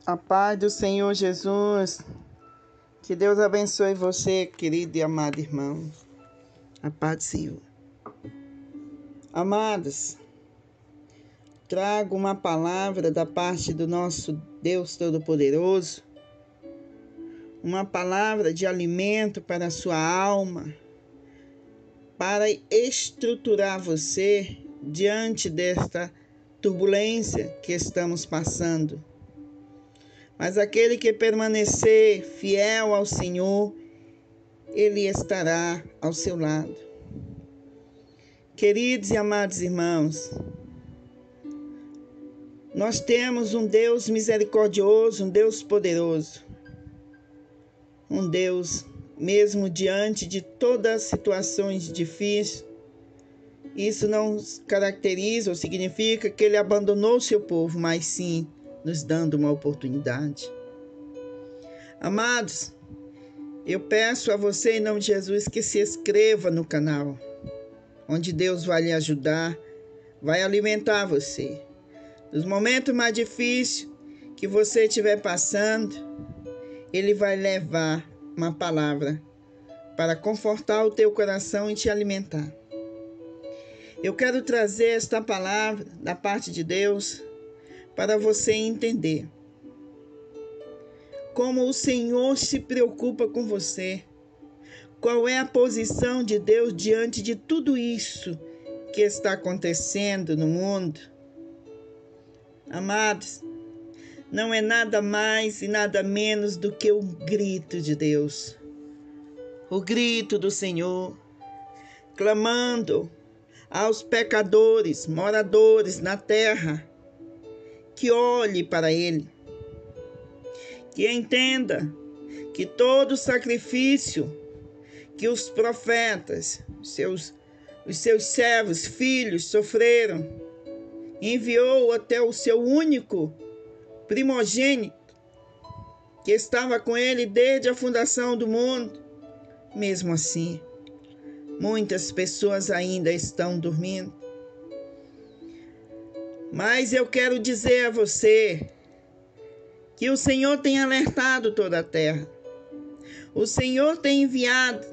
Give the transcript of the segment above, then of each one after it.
A paz do Senhor Jesus. Que Deus abençoe você, querido e amado irmão. A paz do Senhor. Amados, trago uma palavra da parte do nosso Deus Todo-Poderoso. Uma palavra de alimento para a sua alma, para estruturar você diante desta turbulência que estamos passando. Mas aquele que permanecer fiel ao Senhor, Ele estará ao seu lado. Queridos e amados irmãos, nós temos um Deus misericordioso, um Deus poderoso. Um Deus, mesmo diante de todas as situações difíceis, isso não caracteriza ou significa que Ele abandonou o seu povo, mas sim nos dando uma oportunidade. Amados, eu peço a você, em nome de Jesus, que se inscreva no canal, onde Deus vai lhe ajudar, vai alimentar você. Nos momentos mais difíceis que você estiver passando, Ele vai levar uma palavra para confortar o teu coração e te alimentar. Eu quero trazer esta palavra da parte de Deus para você entender como o Senhor se preocupa com você. Qual é a posição de Deus diante de tudo isso que está acontecendo no mundo? Amados, não é nada mais e nada menos do que o grito de Deus. O grito do Senhor, clamando aos pecadores, moradores na terra, que olhe para Ele, que entenda que todo sacrifício que os profetas, os seus servos, filhos sofreram, enviou até o seu único primogênito, que estava com Ele desde a fundação do mundo. Mesmo assim, muitas pessoas ainda estão dormindo. Mas eu quero dizer a você que o Senhor tem alertado toda a terra. O Senhor tem enviado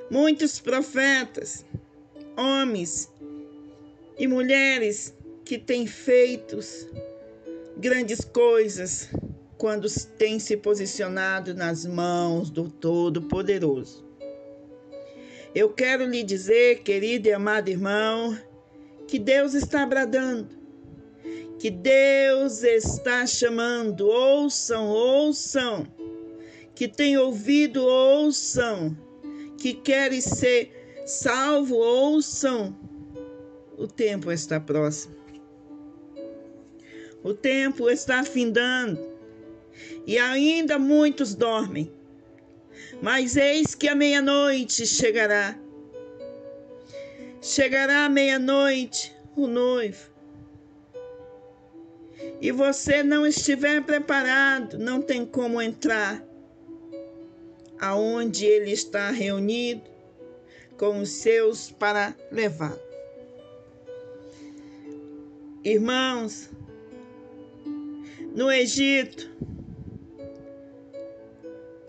muitos profetas, homens e mulheres que têm feito grandes coisas quando têm se posicionado nas mãos do Todo-Poderoso. Eu quero lhe dizer, querido e amado irmão, que Deus está bradando, que Deus está chamando. Ouçam, ouçam, que tem ouvido, ouçam, que querem ser salvo, ouçam. O tempo está próximo, o tempo está findando e ainda muitos dormem, mas eis que a meia-noite chegará. Chegará a meia-noite o noivo, e você não estiver preparado, não tem como entrar aonde Ele está reunido com os seus para levar. Irmãos, no Egito,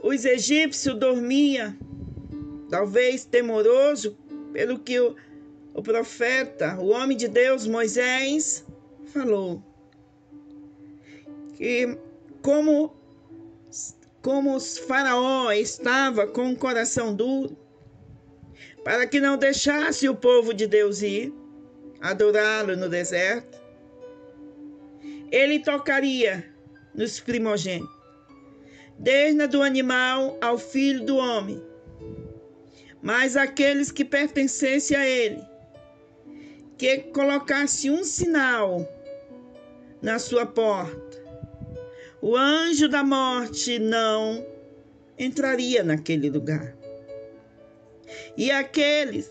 os egípcios dormiam, talvez temoroso pelo que o profeta, o homem de Deus, Moisés, falou. Que como o faraó estava com o coração duro, para que não deixasse o povo de Deus ir adorá-lo no deserto, ele tocaria nos primogênitos, desde do animal ao filho do homem, mas aqueles que pertencessem a ele, que colocasse um sinal na sua porta, o anjo da morte não entraria naquele lugar. E aqueles,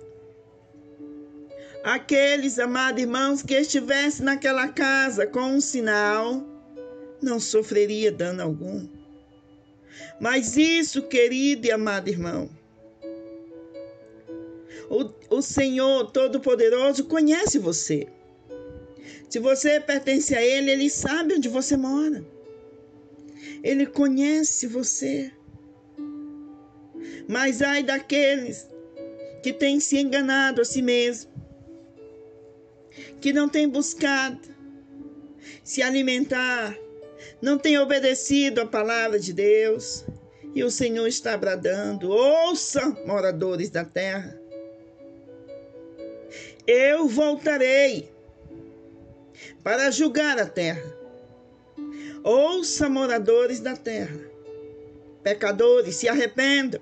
amados irmãos, que estivessem naquela casa com um sinal, não sofreria dano algum. Mas isso, querido e amado irmão, o Senhor Todo-Poderoso conhece você. Se você pertence a Ele, Ele sabe onde você mora. Ele conhece você. Mas ai daqueles que têm se enganado a si mesmo, que não têm buscado se alimentar, não têm obedecido a palavra de Deus. E o Senhor está bradando: ouça, moradores da terra, eu voltarei para julgar a terra. Ouça, moradores da terra, pecadores, se arrependam.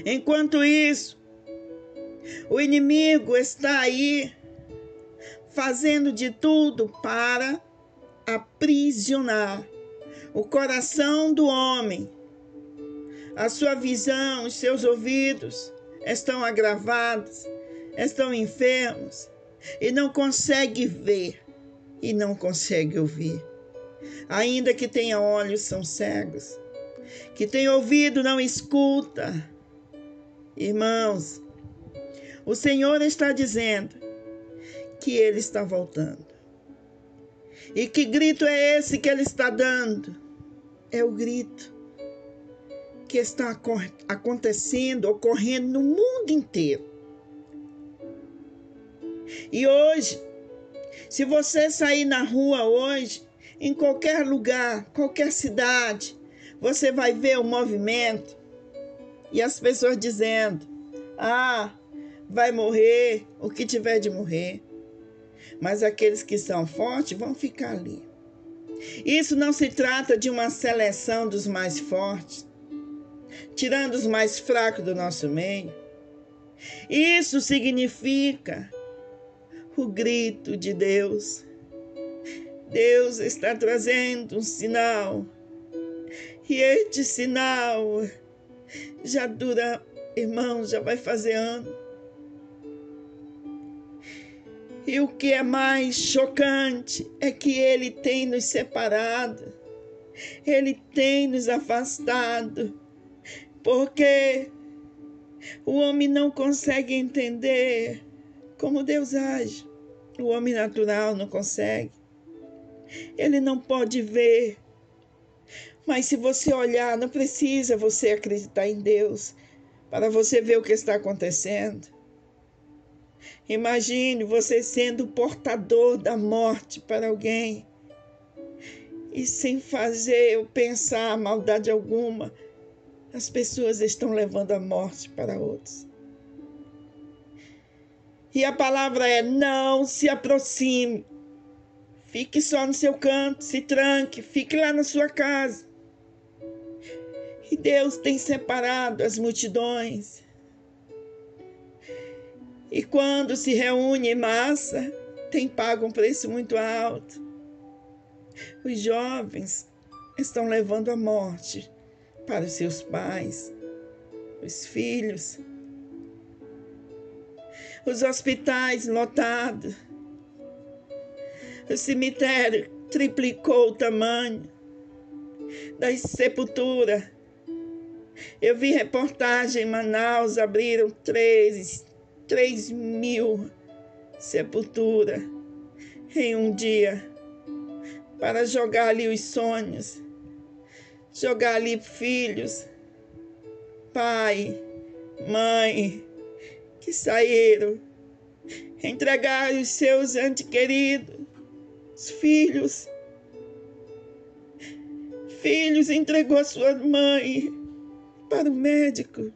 Enquanto isso, o inimigo está aí fazendo de tudo para aprisionar o coração do homem. A sua visão, os seus ouvidos estão agravados, estão enfermos e não consegue ver e não consegue ouvir. Ainda que tenha olhos, são cegos. Que tem ouvido, não escuta. Irmãos, o Senhor está dizendo que Ele está voltando. E que grito é esse que Ele está dando? É o grito que está acontecendo, ocorrendo no mundo inteiro. E hoje, se você sair na rua hoje, em qualquer lugar, qualquer cidade, você vai ver o movimento e as pessoas dizendo: ah, vai morrer o que tiver de morrer. Mas aqueles que são fortes vão ficar ali. Isso não se trata de uma seleção dos mais fortes, tirando os mais fracos do nosso meio. Isso significa o grito de Deus. Deus está trazendo um sinal. E este sinal já dura, irmãos, já vai fazer ano. E o que é mais chocante é que Ele tem nos separado. Ele tem nos afastado. Porque o homem não consegue entender como Deus age. O homem natural não consegue. Ele não pode ver. Mas se você olhar, não precisa você acreditar em Deus para você ver o que está acontecendo. Imagine você sendo o portador da morte para alguém e sem fazer ou pensar maldade alguma, as pessoas estão levando a morte para outros. E a palavra é: não se aproxime. Fique só no seu canto, se tranque, fique lá na sua casa. E Deus tem separado as multidões. E quando se reúne em massa, tem pago um preço muito alto. Os jovens estão levando a morte para os seus pais, os filhos. Os hospitais lotados. O cemitério triplicou o tamanho das sepulturas. Eu vi reportagem em Manaus, abriram 3.000 sepulturas em um dia para jogar ali os sonhos, jogar ali filhos, pai, mãe, que saíram, entregaram os seus entes queridos, filhos entregou a sua mãe para o médico.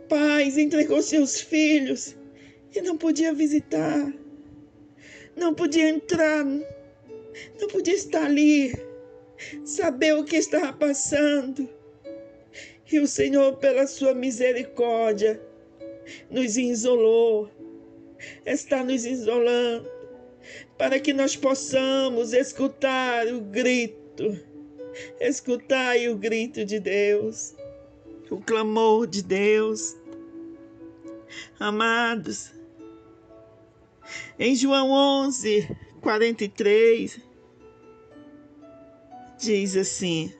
Pais entregou seus filhos e não podia visitar, não podia entrar, não podia estar ali, saber o que estava passando. E o Senhor, pela sua misericórdia, nos isolou, está nos isolando, para que nós possamos escutar o grito de Deus, o clamor de Deus. Amados, em João 11:43, diz assim: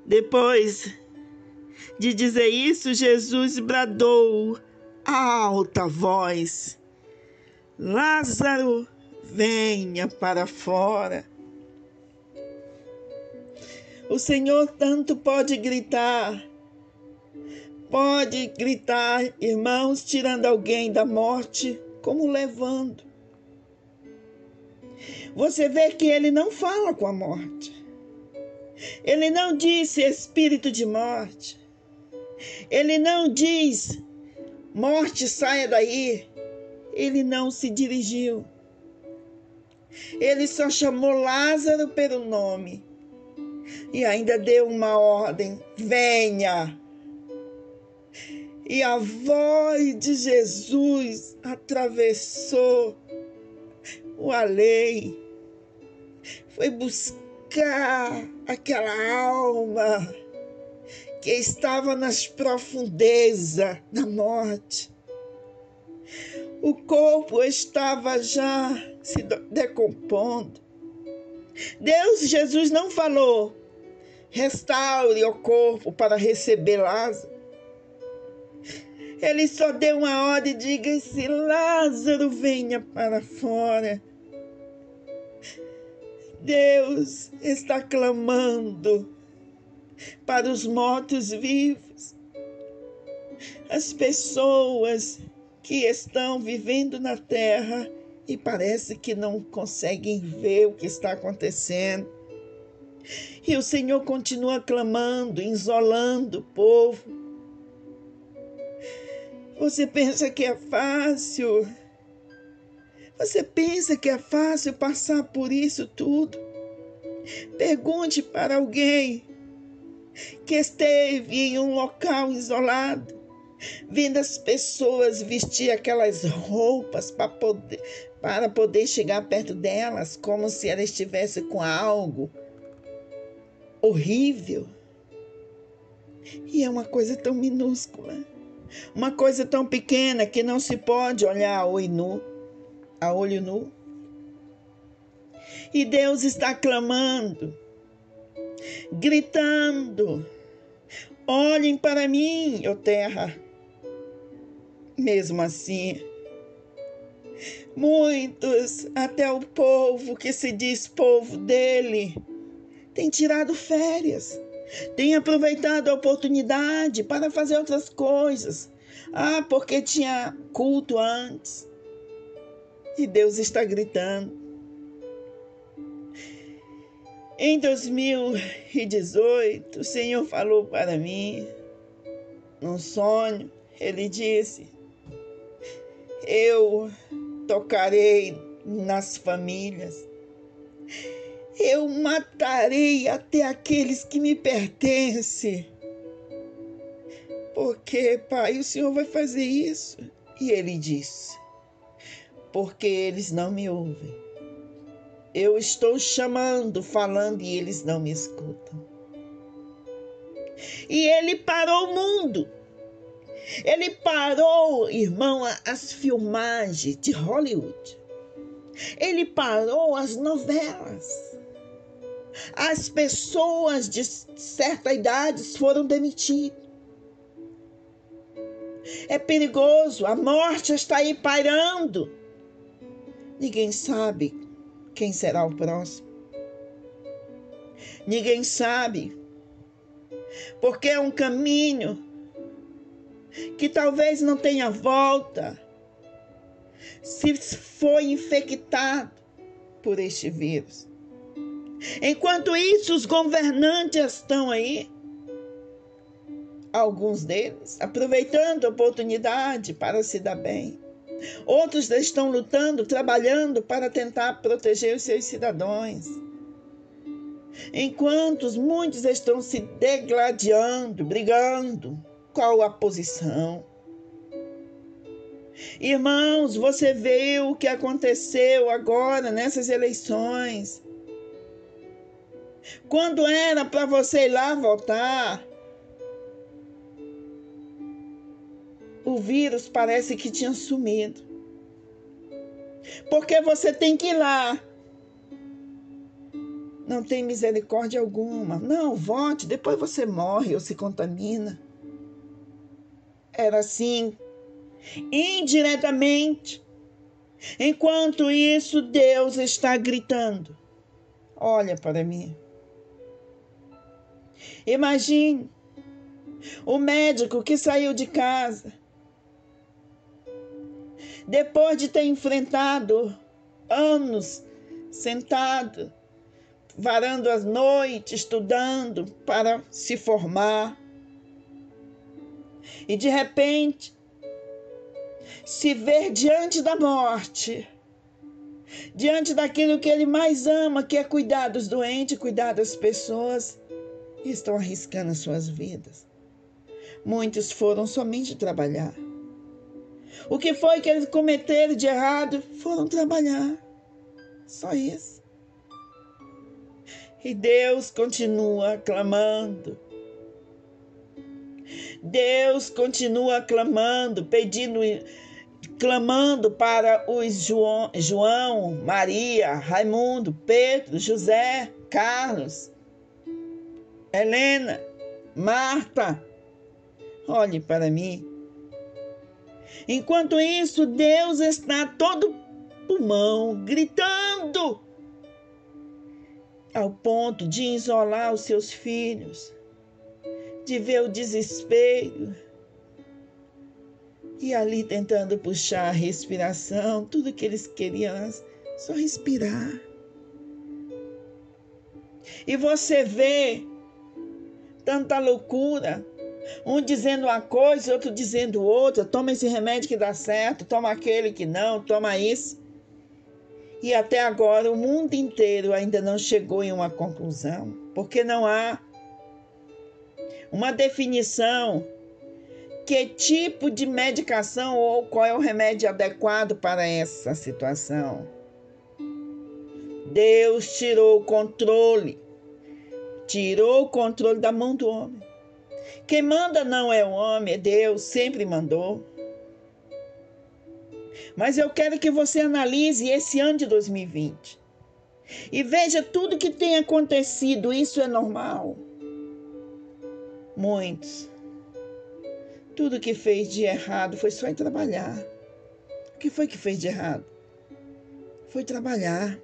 depois de dizer isso, Jesus bradou alta voz: Lázaro, venha para fora. O Senhor tanto pode gritar, irmãos, tirando alguém da morte, como levando. Você vê que ele não fala com a morte. Ele não disse espírito de morte. Ele não diz morte, saia daí. Ele não se dirigiu. Ele só chamou Lázaro pelo nome. E ainda deu uma ordem: venha. E a voz de Jesus atravessou o além. Foi buscar aquela alma que estava nas profundezas da morte. O corpo estava já se decompondo. Jesus não falou: restaure o corpo para receber Lázaro. Ele só deu uma ordem: diga-se, Lázaro, venha para fora. Deus está clamando para os mortos-vivos, as pessoas que estão vivendo na terra e parece que não conseguem ver o que está acontecendo. E o Senhor continua clamando, isolando o povo. Você pensa que é fácil? Você pensa que é fácil passar por isso tudo? Pergunte para alguém que esteve em um local isolado, vendo as pessoas vestir aquelas roupas para poder chegar perto delas, como se ela estivesse com algo horrível. E é uma coisa tão minúscula, uma coisa tão pequena que não se pode olhar a olho nu. E Deus está clamando, gritando: olhem para mim, ó terra. Mesmo assim, muitos, até o povo que se diz povo dele, tem tirado férias, tem aproveitado a oportunidade para fazer outras coisas. Porque tinha culto antes. E Deus está gritando. Em 2018, o Senhor falou para mim, num sonho, Ele disse: eu tocarei nas famílias. Eu matarei até aqueles que me pertencem. Porque, Pai, o Senhor vai fazer isso? E Ele disse: porque eles não me ouvem. Eu estou chamando, falando, e eles não me escutam. E Ele parou o mundo. Ele parou, irmão, as filmagens de Hollywood. Ele parou as novelas. As pessoas de certa idade foram demitidas. É perigoso, a morte está aí pairando. Ninguém sabe quem será o próximo. Ninguém sabe, porque é um caminho que talvez não tenha volta se foi infectado por este vírus. Enquanto isso, os governantes estão aí, alguns deles aproveitando a oportunidade para se dar bem. Outros estão lutando, trabalhando para tentar proteger os seus cidadãos. Enquanto muitos estão se degladiando, brigando. Qual a posição? Irmãos, você viu o que aconteceu agora nessas eleições. Quando era para você ir lá votar, o vírus parece que tinha sumido. Porque você tem que ir lá. Não tem misericórdia alguma. Não, vote, depois você morre ou se contamina. Era assim indiretamente. Enquanto isso, Deus está gritando: olha para mim. Imagine o médico que saiu de casa, depois de ter enfrentado anos sentado, varando as noites, estudando para se formar, e de repente se ver diante da morte, diante daquilo que ele mais ama, que é cuidar dos doentes, cuidar das pessoas, e estão arriscando as suas vidas. Muitos foram somente trabalhar. O que foi que eles cometeram de errado? Foram trabalhar. Só isso. E Deus continua clamando. Deus continua clamando, pedindo, clamando para os João, Maria, Raimundo, Pedro, José, Carlos, Helena, Marta. Olhe para mim. Enquanto isso, Deus está todo pulmão, gritando, ao ponto de isolar os seus filhos, de ver o desespero, e ali tentando puxar a respiração. Tudo que eles queriam era só respirar. E você vê tanta loucura, um dizendo uma coisa, outro dizendo outra. Toma esse remédio que dá certo, toma aquele que não, toma isso. E até agora o mundo inteiro ainda não chegou em uma conclusão, porque não há uma definição que tipo de medicação ou qual é o remédio adequado para essa situação. Deus tirou o controle da mão do homem. Quem manda não é o homem, é Deus, sempre mandou. Mas eu quero que você analise esse ano de 2020 e veja tudo que tem acontecido. Isso é normal. Muitos. Tudo que fez de errado foi só ir trabalhar. O que foi que fez de errado? Foi trabalhar.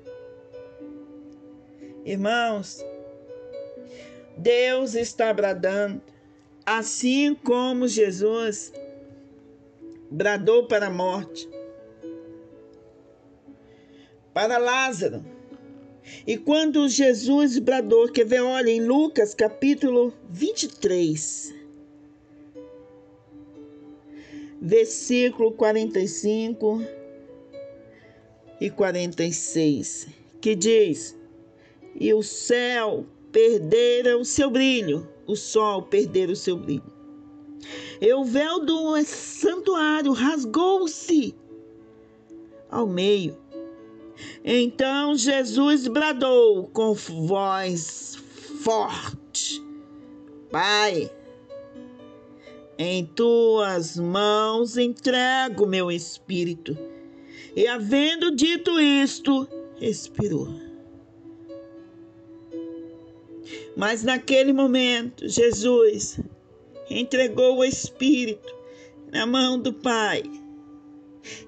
Irmãos, Deus está bradando, assim como Jesus bradou para a morte, para Lázaro. E quando Jesus bradou, quer ver? Olha, em Lucas capítulo 23, versículo 45 e 46, que diz: e o céu perdera o seu brilho, o sol perdera o seu brilho. E o véu do santuário rasgou-se ao meio. Então Jesus bradou com voz forte: Pai, em tuas mãos entrego meu espírito. E havendo dito isto, expirou. Mas naquele momento, Jesus entregou o espírito na mão do Pai.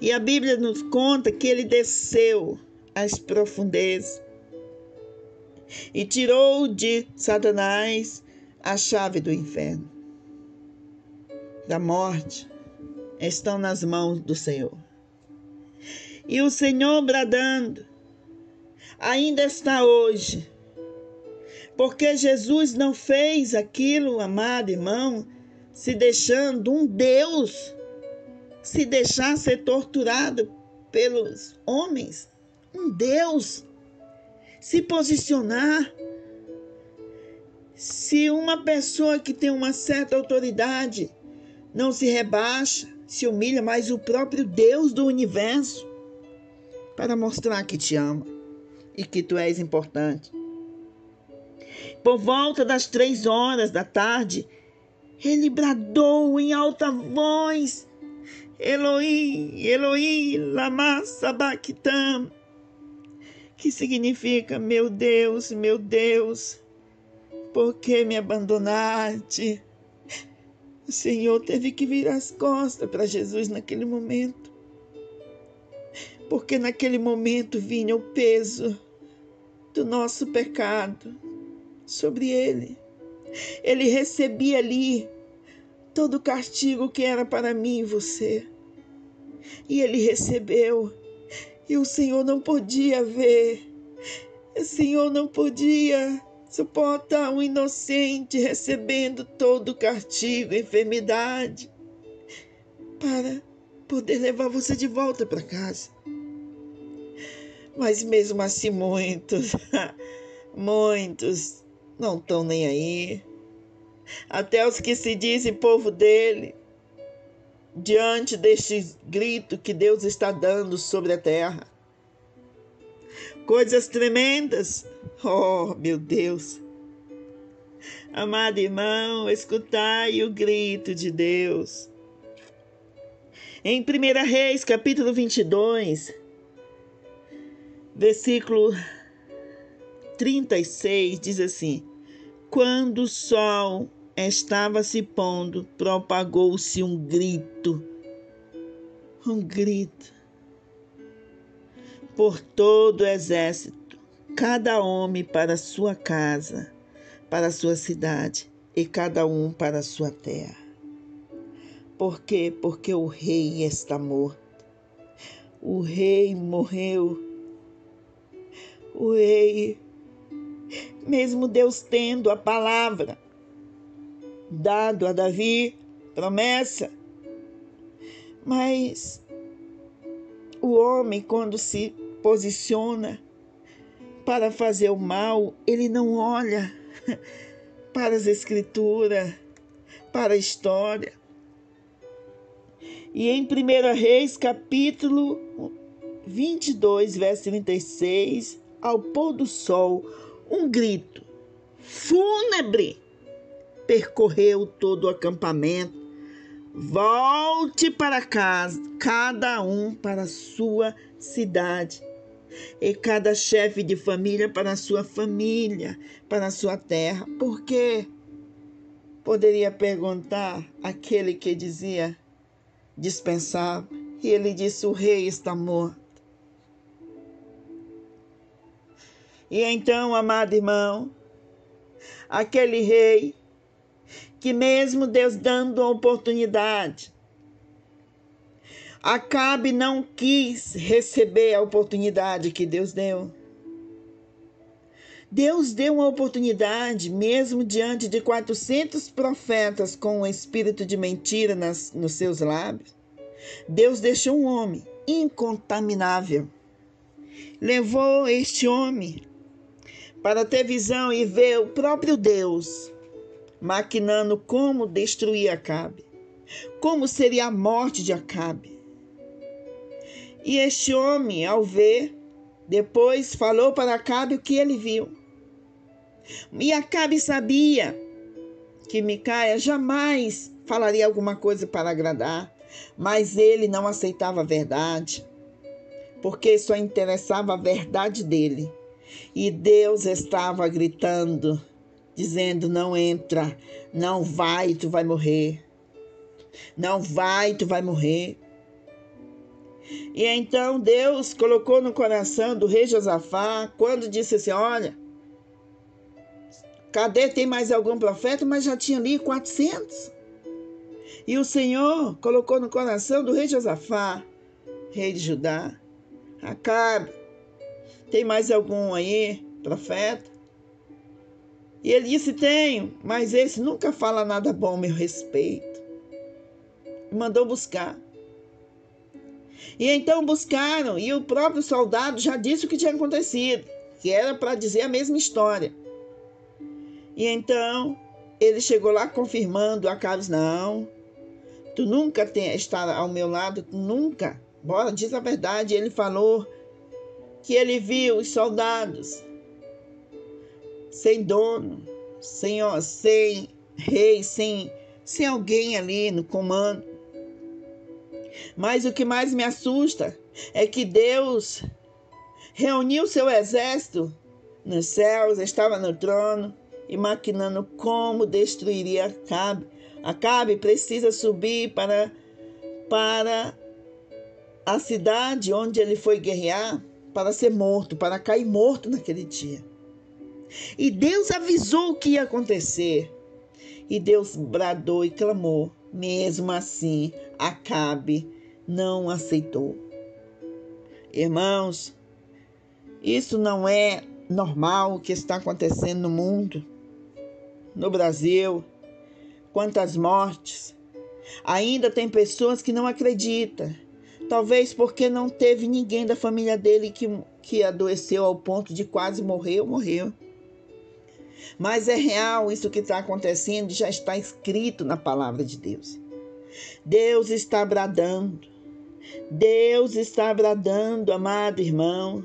E a Bíblia nos conta que ele desceu às profundezas e tirou de Satanás a chave do inferno. Da morte estão nas mãos do Senhor. E o Senhor bradando ainda está hoje. Porque Jesus não fez aquilo, amado irmão, se deixando um Deus, se deixar ser torturado pelos homens. Um Deus se posicionar. Se uma pessoa que tem uma certa autoridade não se rebaixa, se humilha, mas o próprio Deus do universo, para mostrar que te ama e que tu és importante. Por volta das 3 horas da tarde, ele bradou em alta voz: Eloí, Eloí, lama sabachthani, que significa: meu Deus, por que me abandonaste? O Senhor teve que virar as costas para Jesus naquele momento, porque naquele momento vinha o peso do nosso pecado sobre ele. Ele recebia ali todo o castigo que era para mim e você. E ele recebeu. E o Senhor não podia ver. O Senhor não podia suportar um inocente recebendo todo o castigo e enfermidade para poder levar você de volta para casa. Mas mesmo assim muitos não estão nem aí. Até os que se dizem povo dele, diante deste grito que Deus está dando sobre a terra. Coisas tremendas. Oh, meu Deus. Amado irmão, escutai o grito de Deus. Em 1 Reis, capítulo 22, versículo 36, diz assim: quando o sol estava se pondo, propagou-se um grito por todo o exército, cada homem para sua casa, para sua cidade, e cada um para sua terra. Por quê? Porque o rei está morto. O rei morreu. O rei, mesmo Deus tendo a palavra dado a Davi, promessa, mas o homem, quando se posiciona para fazer o mal, ele não olha para as escrituras, para a história. E em 1 Reis, capítulo 22, verso 36, ao pôr do sol, um grito fúnebre percorreu todo o acampamento. Volte para casa, cada um para a sua cidade, e cada chefe de família para a sua família, para a sua terra. Porque poderia perguntar aquele que dizia, dispensava, e ele disse: o rei está morto. E então, amado irmão, aquele rei que mesmo Deus dando a oportunidade, Acabe não quis receber a oportunidade que Deus deu. Deus deu uma oportunidade, mesmo diante de 400 profetas com um espírito de mentira nos seus lábios. Deus deixou um homem incontaminável. Levou este homem para ter visão e ver o próprio Deus maquinando como destruir Acabe, como seria a morte de Acabe. E este homem, ao ver, depois falou para Acabe o que ele viu. E Acabe sabia que Micaia jamais falaria alguma coisa para agradar, mas ele não aceitava a verdade, porque só interessava a verdade dele. E Deus estava gritando, dizendo: não entra, não vai, tu vai morrer. Não vai, tu vai morrer. E então Deus colocou no coração do rei Josafá, quando disse assim: olha, cadê, tem mais algum profeta? Mas já tinha ali 400. E o Senhor colocou no coração do rei Josafá, rei de Judá: Acabe, tem mais algum aí, profeta? E ele disse: tenho, mas esse nunca fala nada bom a meu respeito. E mandou buscar. E então buscaram, e o próprio soldado já disse o que tinha acontecido, que era para dizer a mesma história. E então ele chegou lá confirmando: Acabe, não, tu nunca está ao meu lado, tu nunca. Bora, diz a verdade. Ele falou que ele viu os soldados sem dono, sem rei, sem alguém ali no comando. Mas o que mais me assusta é que Deus reuniu seu exército nos céus, estava no trono e maquinando como destruiria Acabe Acabe precisa subir para a cidade onde ele foi guerrear para ser morto, para cair morto naquele dia. E Deus avisou o que ia acontecer. E Deus bradou e clamou. Mesmo assim, Acabe não aceitou. Irmãos, isso não é normal o que está acontecendo no mundo, no Brasil. Quantas mortes. Ainda tem pessoas que não acreditam. Talvez porque não teve ninguém da família dele que adoeceu ao ponto de quase morreu. Mas é real isso que está acontecendo, já está escrito na palavra de Deus. Deus está bradando. Deus está bradando, amado irmão.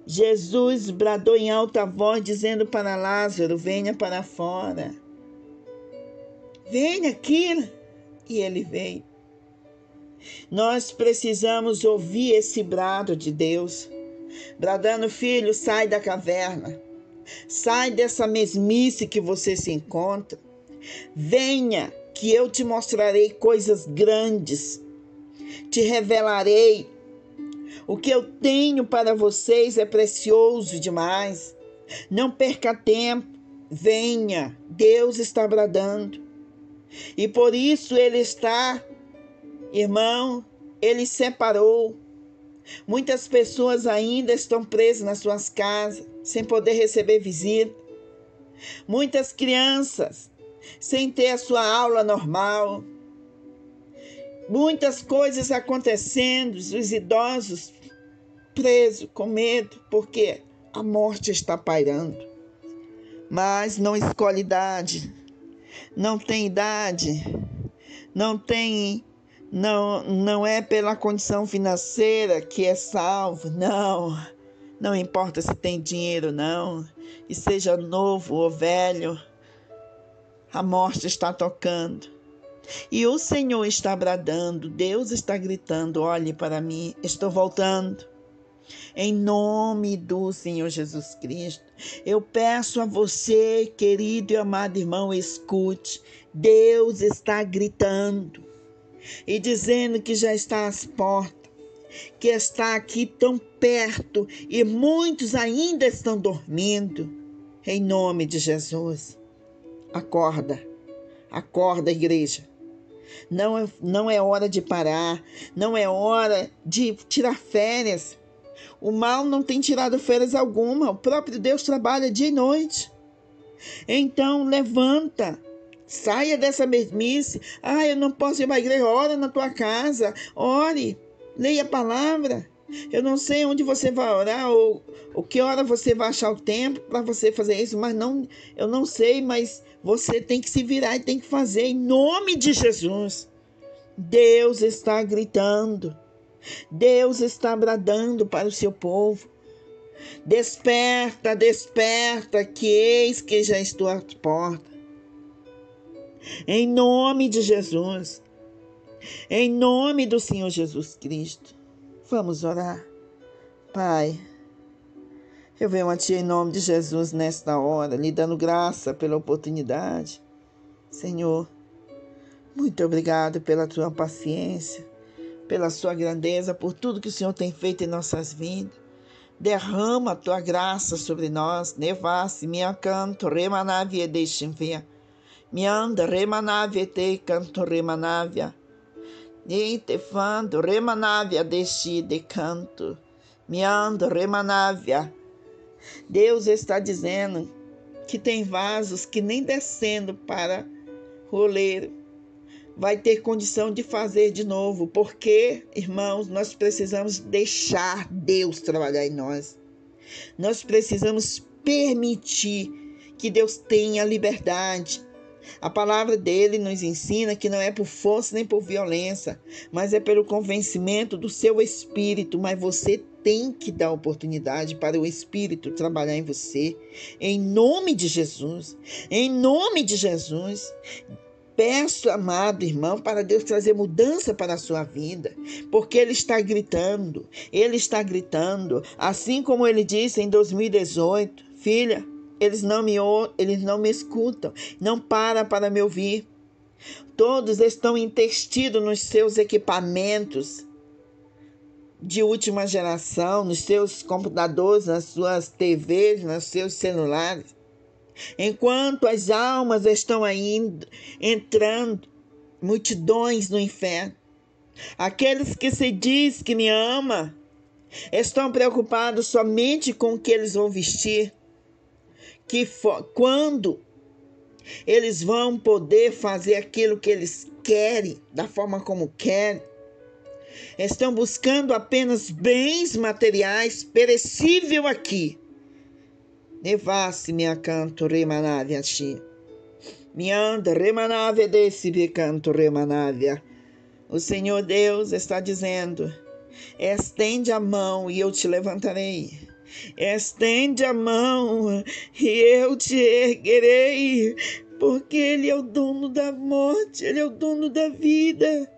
Jesus bradou em alta voz, dizendo para Lázaro: venha para fora. Venha aqui. E ele veio. Nós precisamos ouvir esse brado de Deus. Bradando: filho, sai da caverna. Sai dessa mesmice que você se encontra. Venha, que eu te mostrarei coisas grandes. Te revelarei. O que eu tenho para vocês é precioso demais. Não perca tempo. Venha. Deus está bradando. E por isso ele está, irmão, ele separou. Muitas pessoas ainda estão presas nas suas casas, sem poder receber visita. Muitas crianças sem ter a sua aula normal. Muitas coisas acontecendo, os idosos presos com medo, porque a morte está pairando. Mas não escolhe idade, não tem idade, não é pela condição financeira que é salvo, não importa se tem dinheiro, não, e seja novo ou velho, a morte está tocando. E o Senhor está bradando, Deus está gritando: olhe para mim, estou voltando. Em nome do Senhor Jesus Cristo, eu peço a você, querido e amado irmão, escute. Deus está gritando e dizendo que já está às portas, que está aqui tão perto e muitos ainda estão dormindo. Em nome de Jesus, acorda, igreja. Não é hora de parar, não é hora de tirar férias. O mal não tem tirado férias alguma, o próprio Deus trabalha dia e noite. Então levanta, saia dessa mesmice. Eu não posso ir para a igreja. Ora na tua casa, ore, leia a palavra. Eu não sei onde você vai orar ou que hora você vai achar o tempo para você fazer isso, mas eu não sei, mas você tem que se virar e tem que fazer em nome de Jesus. Deus está gritando. Deus está bradando para o seu povo. Desperta, desperta, que eis que já estou às portas. Em nome de Jesus. Em nome do Senhor Jesus Cristo. Vamos orar. Pai, eu venho a Ti em nome de Jesus nesta hora, lhe dando graça pela oportunidade. Senhor, muito obrigado pela Tua paciência, pela Sua grandeza, por tudo que o Senhor tem feito em nossas vidas. Derrama a Tua graça sobre nós. Nevasse, minha canto, remanavia deixem-via. Me anda, remanavia te canto, remanavia. E te fando, remanavia deixe de canto. Me anda, remanavia. Deus está dizendo que tem vasos que nem descendo para o oleiro vai ter condição de fazer de novo, porque, irmãos, nós precisamos deixar Deus trabalhar em nós. Nós precisamos permitir que Deus tenha liberdade. A palavra dele nos ensina que não é por força nem por violência, mas é pelo convencimento do seu espírito. Mas você tem que dar oportunidade para o Espírito trabalhar em você. Em nome de Jesus. Em nome de Jesus. Peço, amado irmão, para Deus trazer mudança para a sua vida, porque Ele está gritando, assim como Ele disse em 2018, filha, eles não me escutam, não para me ouvir. Todos estão investidos nos seus equipamentos de última geração, nos seus computadores, nas suas TVs, nos seus celulares. Enquanto as almas estão aí entrando, multidões no inferno. Aqueles que se diz que me ama estão preocupados somente com o que eles vão vestir, quando eles vão poder fazer aquilo que eles querem, da forma como querem. Estão buscando apenas bens materiais, perecível aqui. Nevasse minha canto remanavia chi. Me anda remanavia desse canto remanavia. O Senhor Deus está dizendo: estende a mão e eu te levantarei. Estende a mão e eu te erguerei, porque Ele é o dono da morte, Ele é o dono da vida.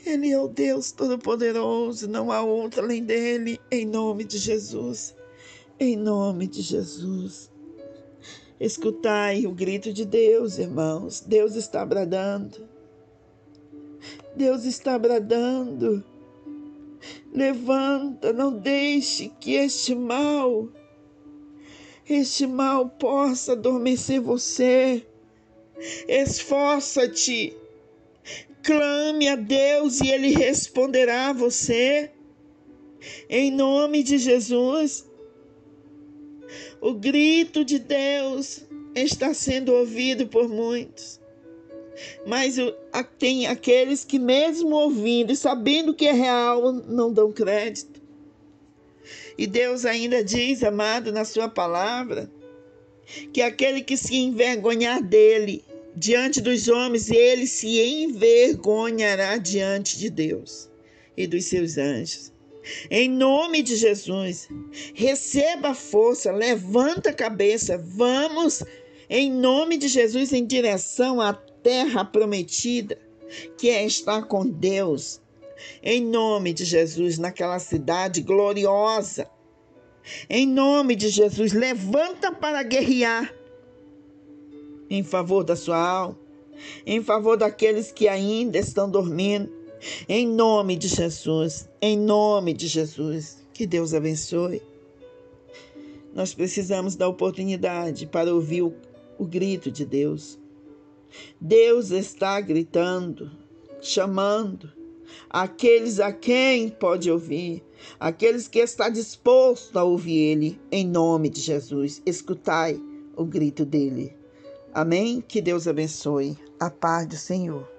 Ele é o Deus Todo-Poderoso, não há outro além dele, em nome de Jesus. Em nome de Jesus. Escutai o grito de Deus, irmãos. Deus está bradando. Deus está bradando. Levanta, não deixe que este mal possa adormecer você. Esforça-te. Clame a Deus e Ele responderá a você. Em nome de Jesus. O grito de Deus está sendo ouvido por muitos. Mas tem aqueles que mesmo ouvindo e sabendo que é real, não dão crédito. E Deus ainda diz, amado, na sua palavra, que aquele que se envergonhar dele diante dos homens, ele se envergonhará diante de Deus e dos seus anjos. Em nome de Jesus, receba força, levanta a cabeça, vamos, em nome de Jesus, em direção à terra prometida, que é estar com Deus. Em nome de Jesus, naquela cidade gloriosa. Em nome de Jesus, levanta para guerrear em favor da sua alma, em favor daqueles que ainda estão dormindo. Em nome de Jesus, em nome de Jesus, que Deus abençoe. Nós precisamos da oportunidade para ouvir o grito de Deus. Deus está gritando, chamando aqueles a quem pode ouvir, aqueles que está disposto a ouvir Ele, em nome de Jesus. Escutai o grito dele. Amém? Que Deus abençoe. A paz do Senhor.